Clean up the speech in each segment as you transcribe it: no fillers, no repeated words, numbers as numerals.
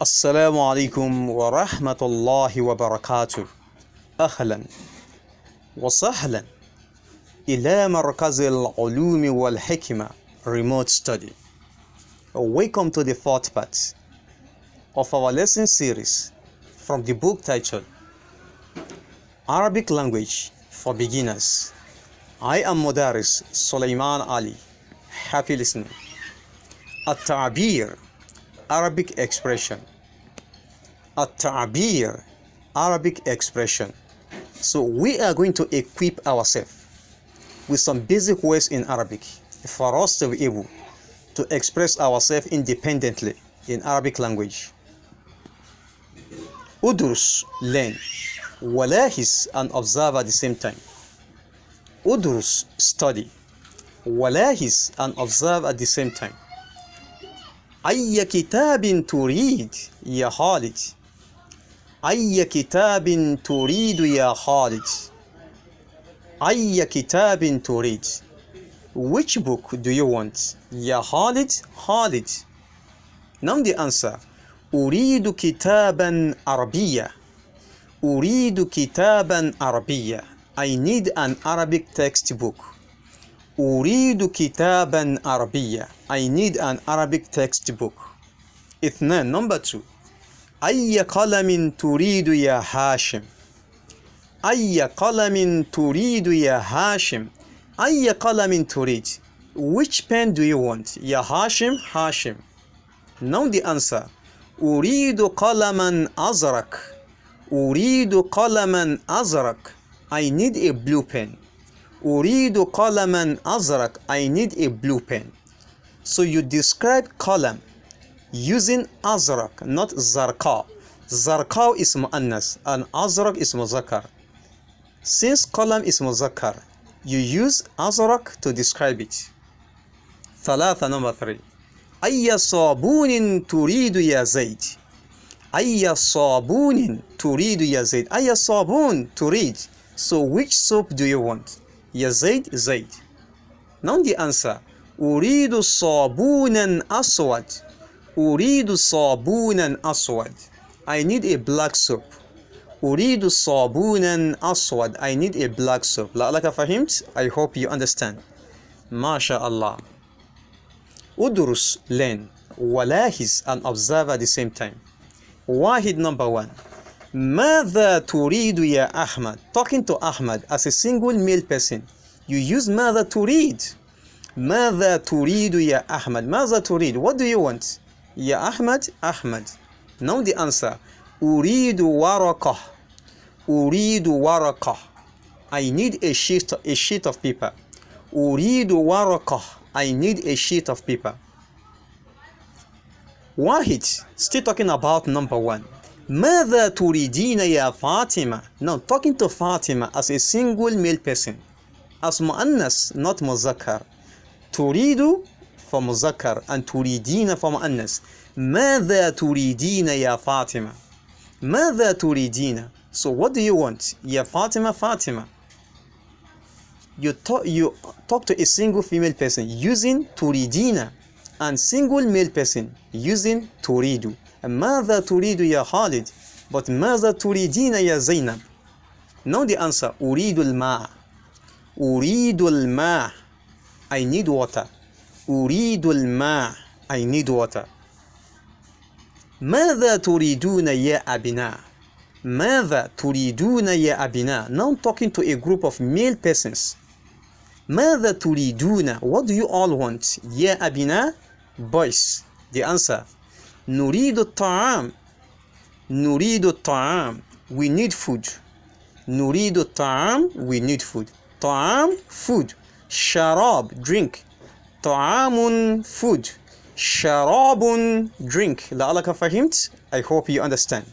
السلام عليكم ورحمة الله وبركاته. أهلا وسهلا إلى مركز العلوم والحكمة Remote Study. Welcome to the fourth part of our lesson series from the book titled Arabic Language for Beginners. I am Mudaris Sulaiman Ali. Happy listening. At-Ta'bir, Arabic expression. At-Ta'bir, Arabic expression. So we are going to equip ourselves with some basic words in Arabic for us to be able to express ourselves independently in Arabic language. Udrus, learn. Walahis, and observe at the same time. Udrus, study. Walahis, and observe at the same time. أي كتاب تريد يا خالد؟ أي كتاب تريد يا خالد؟ أي كتاب تريد؟ Which book do you want? يا خالد؟ خالد. Now the answer. أريد كتابا عربية. أريد كتابا عربية. I need an Arabic textbook. أريد كتابا عربية. I need an Arabic textbook. اثنان, number 2. أي قلم تريد يا هاشم؟ أي قلم تريد يا هاشم؟ أي قلم تريد? Which pen do you want? يا هاشم؟ هاشم. Now the answer. أريد قلما أزرق. أريد قلما أزرق. I need a blue pen. أريد قلما أزرق. I need a blue pen. So you describe column using أزرق, not زرقاء. زرقاء is مؤنث and أزرق is مذكر. Since column is مذكر, you use أزرق to describe it. ثلاثة, number 3. أي صابون تريد يا زيد؟ أي صابون تريد يا زيد؟ أي صابون تريد? So which soap do you want? يا زيد؟ زيد. Now the answer. أريد صابونا أسود. أريد صابونا أسود. I need a black soap. أريد صابونا أسود. I need a black soap. لعلك فهمت? I hope you understand. ما شاء الله. أدرس, learn. ولاحظ, and observe at the same time. واحد, number 1. ماذا تريد يا أحمد? Talking to Ahmad as a single male person. You use ماذا تريد. ماذا تريد يا أحمد؟ ماذا تريد? What do you want? يا أحمد؟ أحمد. Now the answer. أريد ورقة. أريد ورقة. I need a sheet of paper. أريد ورقة. I need a sheet of paper. واحد. Still talking about number 1. ماذا تريدين يا فاطمة? Now talking to Fatima as a single male person. As مؤنث, not مذكر. تريد for مذكر and تريدين for مؤنث. ماذا تريدين يا فاطمة؟ ماذا تريدين? So what do you want? يا فاطمة. فاطمة. You talk to a single female person using تريدين and single male person using تريد. ماذا تريد يا خالد? But ماذا تريدين يا زينب? Now the answer. أريد الماء. أريد الماء. I need water. أريد الماء. I need water. ماذا تريدون يا أبناء؟ ماذا تريدون يا أبناء؟ Now talking to a group of male persons. ماذا تريدون? What do you all want? يا أبناء? Boys. The answer. نريد الطعام. نريد الطعام. We need food. نريد الطعام. We need food. طعام, food. شراب, drink. طعام, food. شراب, drink. لعلك فهمت? I hope you understand.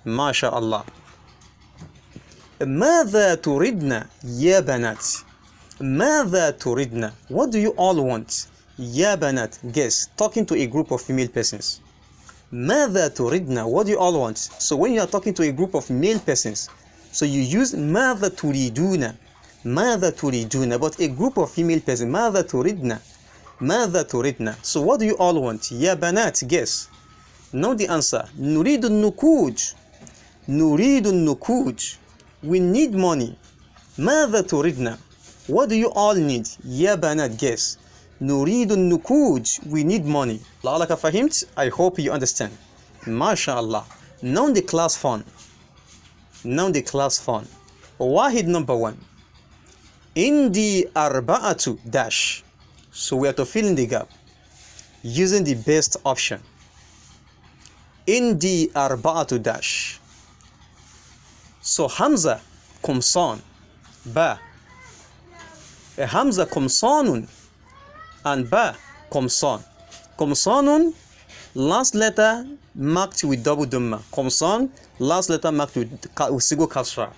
ما شاء الله. ماذا تريدن يا بنات؟ ماذا تريدن? What do you all want? يا بنات. Guess. Talking to a group of female persons. ماذا تريدن? What do you all want? So when you are talking to a group of male persons, so you use ماذا تريدون. ماذا تريدون? But a group of female persons. ماذا تريدن? ماذا تريدن? So what do you all want? يا بنات. Guess. Now the answer. نريد النقود. نريد النقود. We need money. ماذا تريدنا? What do you all need? يا بنات, guess. نريد النقود. We need money. لعلك فهمت? I hope you understand. ما شاء الله. Now the class fun. Now the class fun. واحد number 1. عندي أربعة dash. So we have to fill in the gap using the best option. عندي أربعة dash. So Hamza قمصان. با. Hamza قمصان and ba قمصان. قمصان last letter marked with double dhamma. قمصان last letter marked with single kasra.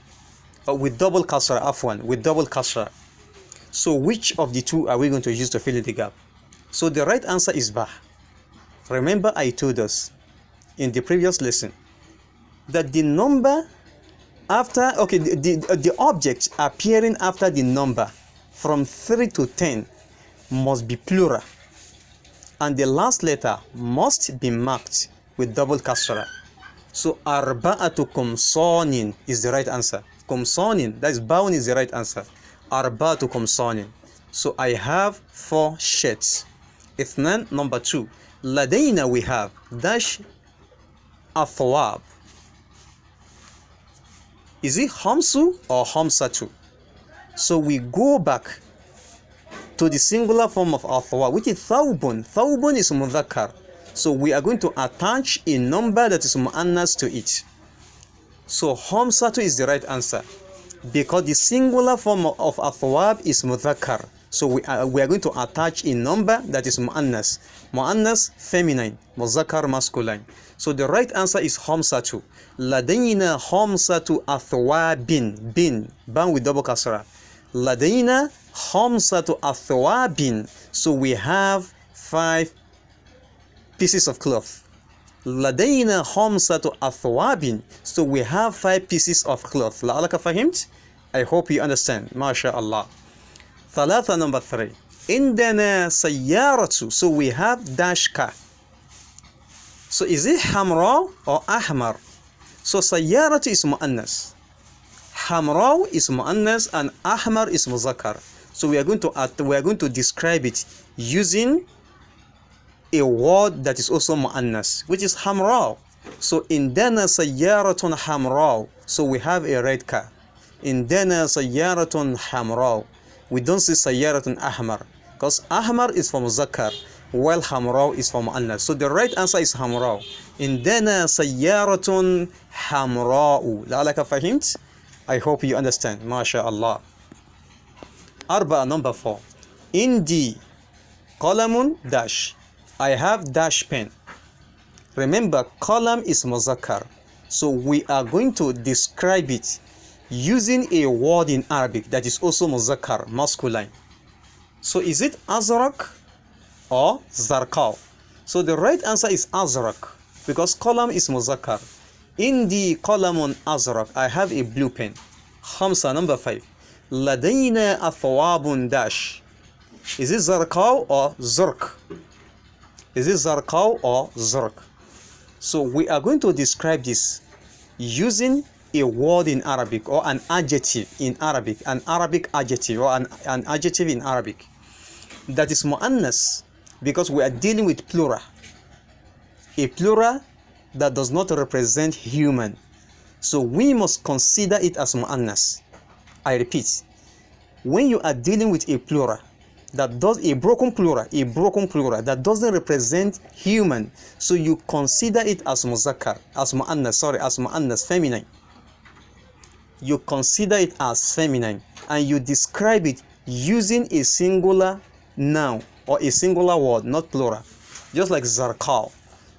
With double kasra, afwan, with double kasra. So which of the two are we going to use to fill in the gap? So the right answer is ba. Remember I told us in the previous lesson that the number after, okay, the object appearing after the number from 3 to 10 must be plural, and the last letter must be marked with double kasra. So arba'atu qumsanin is the right answer. Qumsanin, that is baun, is the right answer. Arba'atu qumsanin. So I have 4 shirts. Ithnan, number 2. Ladayna, we have dash athwab. Is it hamsu or hamsatu? So we go back to the singular form of athwab, which is thawbun. Thawbun is mudhakkar. So we are going to attach a number that is mu'annas to it. So hamsatu is the right answer because the singular form of athwab is mudhakkar. So we are going to attach a number that is mu'annas. Mu'annas feminine, mudhakkar masculine. So the right answer is hamsatu. Ladayna hamsatu athwabin. Bin, ban with double kasra. Ladayna hamsatu athwabin. So we have 5 pieces of cloth. Ladayna hamsatu athwabin. So we have 5 pieces of cloth. La'alaka fahimt? I hope you understand. MashaAllah. Thalatha, number 3. Indana sayyaratu. So we have dash car. So is it hamra or ahmar? So sayyaratu is mu'annas. Hamra is mu'annas and ahmar is muzakkar. So we are going to describe it using a word that is also mu'annas, which is hamra. So indana sayyaratun hamra. So we have a red car. Indana sayyaratun hamra. We don't say sayyaratun ahmar because ahmar is for muzakkar while hamra is for mu'annas. So the right answer is hamra. Indana sayyaratun hamra'u. La'alaka fahimt? I hope you understand. MashaAllah. Arba, number 4. Indi qalamun dash. I have dash pen. Remember, qalam is muzakkar. So we are going to describe it using a word in Arabic that is also muzakkar, masculine. So is it azraq or zarqaw? So the right answer is azraq because qalam is muzakkar. Indi qalamun azraq. I have a blue pen. Khamsa, number 5. Ladayna athwabun dash. Is it zarqaw or zurq? Is it zarqaw or zurq? So we are going to describe this using a word in Arabic or an adjective in Arabic, an Arabic adjective or an adjective in Arabic that is mu'annas because we are dealing with plural. A plural that does not represent human. So we must consider it as mu'annas. I repeat, when you are dealing with a plural that does a broken plural that doesn't represent human, so you consider it as muzakkar, as mu'annas, feminine. You consider it as feminine and you describe it using a singular noun or a singular word, not plural. Just like zarqaw.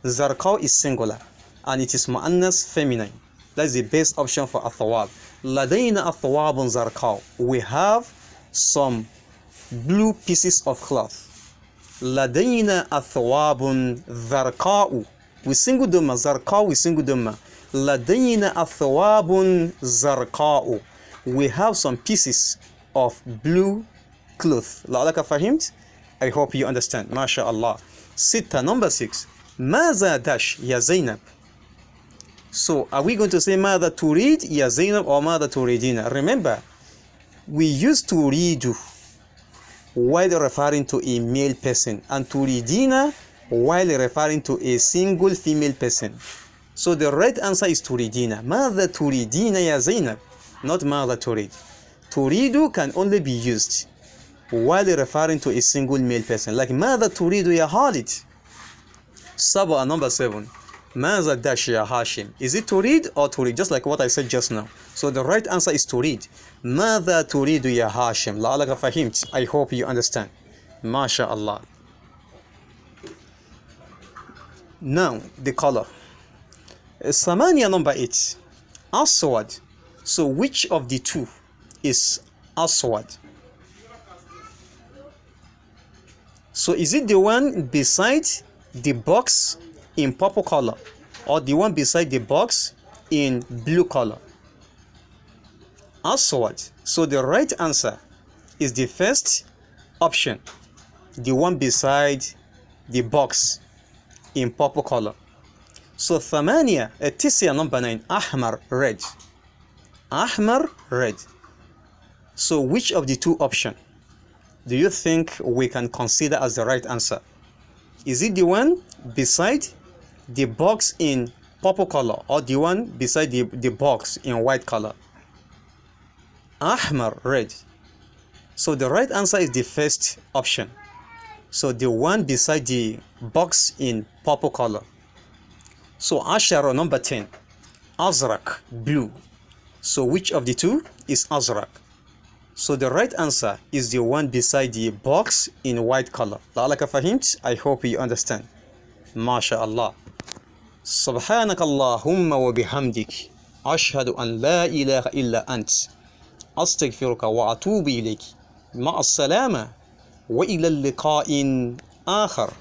Zarqaw is singular and it is mu'annas, feminine. That is the best option for athwab. Ladayna athwabun zarqaw. We have some blue pieces of cloth. Ladayna athwabun zarqa'u. We single dhamma, zarqaw we single dhamma. Ladayna athwabun zarqa'u. We have some pieces of blue cloth. La'alaka fahimt? I hope you understand. MashaAllah. Sitta, number 6. ماذا dash يا زينب. So are we going to say ماذا تريد يا زينب or ماذا تريدين? Remember, we use تريد while referring to a male person and تريدين while referring to a single female person. So the right answer is تريدين. ماذا تريدين يا زينب, not ماذا تريد. تريد can only be used while referring to a single male person, like ماذا تريد يا خالد. Number 7. ماذا dash يا هاشم. Is it تريد or تريد? Just like what I said just now. So the right answer is تريد. ماذا تريد يا هاشم. لعلك فهمت. I hope you understand. ما شاء الله. Now the color. ثمانية number 8. أسود. So which of the two is أسود? So is it the one beside the box in purple color or the one beside the box in blue color? Aswad. So the right answer is the first option, the one beside the box in purple color. So ثمانية, تسعة number 9, أحمر, red. أحمر, red. So which of the two options do you think we can consider as the right answer? Is it the one beside the box in purple color or the one beside the box in white color? Ahmar, red. So the right answer is the first option. So the one beside the box in purple color. So Ashara number 10, Azrak, blue. So which of the two is Azrak? So the right answer is the one beside the box in white color. لعلك فهمت? I hope you understand. ما شاء الله. سبحانك اللهم وبحمدك أشهد أن لا إله إلا أنت أستغفرك وأتوب إليك. مع السلامة وإلى اللقاء آخر.